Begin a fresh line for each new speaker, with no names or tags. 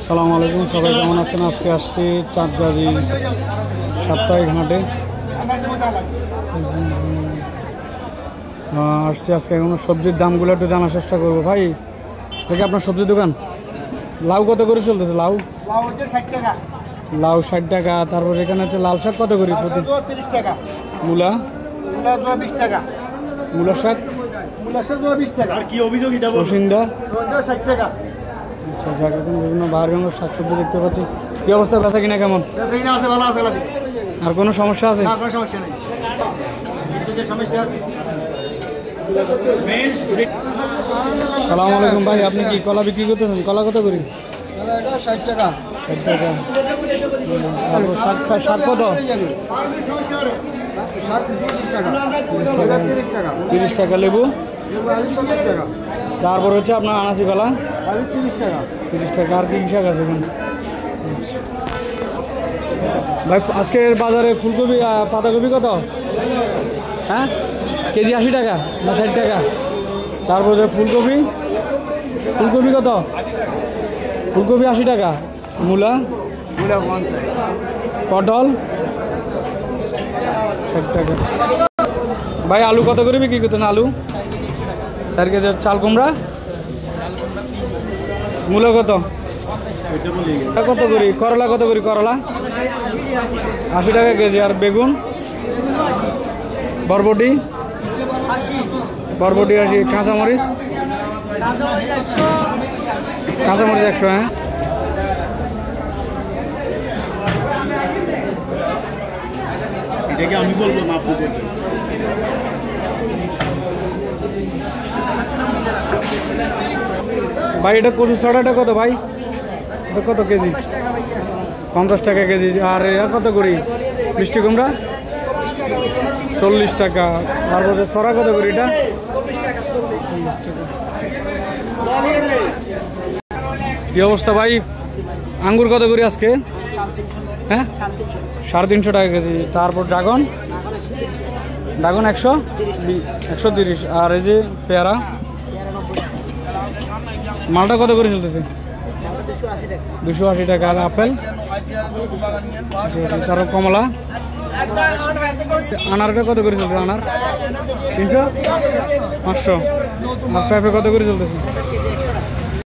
সালামু আলাইকুম, সবাই কেমন আছেন? আজকে আসছি চাঁদগাজী সাপ্তাহিক হাটে আসছি। আজকে কোনো সবজির দামগুলো একটু জানার চেষ্টা করবো। ভাই, দেখি আপনার সবজির দোকান। লাউ কত করে চলতেছে? লাউ
60 টাকা।
লাউ 60 টাকা। তারপর এখানে হচ্ছে লাল শাক কত করে প্রতি?
30 টাকা।
মূলা
20 টাকা।
মূলা শাক
20 টাকা। আর কি অভিযোগ এটা বলুন?
রসিন্দা
60 টাকা।
আচ্ছা, যাক এখন বিভিন্ন বাহার রঙের শাকসবজি দেখতে পাচ্ছি। কি অবস্থা, বেচা কিনা কেমন?
বেচা আছে, ভালো আছে।
আর কোনো সমস্যা আছে?
না, কোনো সমস্যা নেই। সমস্যা আছে।
সালামু আলাইকুম ভাই, আপনি কি কলা বিক্রি করতেছেন? কলা কত করি?
60 টাকা।
60 টাকা। তারপর শাক কত? 30 টাকা। লেবু? তারপর হচ্ছে আপনার আনাসি কলা 30 টাকা। আর কি শাক আছে এখানে? ভাই, আজকের বাজারে ফুলকপি পাতাকপি কত? হ্যাঁ, কেজি 80 টাকা না 60 টাকা? তারপরে ফুলকপি কত? ফুলকপি 80 টাকা। মূলা 50। পটল 60 টাকা। ভাই, আলু কত করে বিক্রি করতেন? আলু 4 কেজি। চাল কুমড়া মূলা কত কত করি? করলা কত করি? করলা 80 টাকা কেজি। আর বেগুন? বরবটি 80। কাঁচামরিচ 100। হ্যাঁ,
এটাকে আমি বলবো না, আপনি বলবেন।
ভাই, এটা কচু ছড়াটা কত ভাই? এটা কত কেজি? 50 টাকা কেজি। আর এটা কত করি? মিষ্টি কুমড়া 40 টাকা। আর বলছে ছড়া কত করি? এটা 40 টাকা। কি অবস্থা ভাই? আঙ্গুর কত করি আজকে? হ্যাঁ, 350 টাকা কেজি। তারপর ড্রাগন 130। আর এই যে পেয়ারা মালটা কত করে চলতেছে? 280 টাকা। আর আপেল? তারপর কমলা। আনারটা কত করে চলতেছে? আনার 300 500। আর পেঁপে কত করে চলতেছে?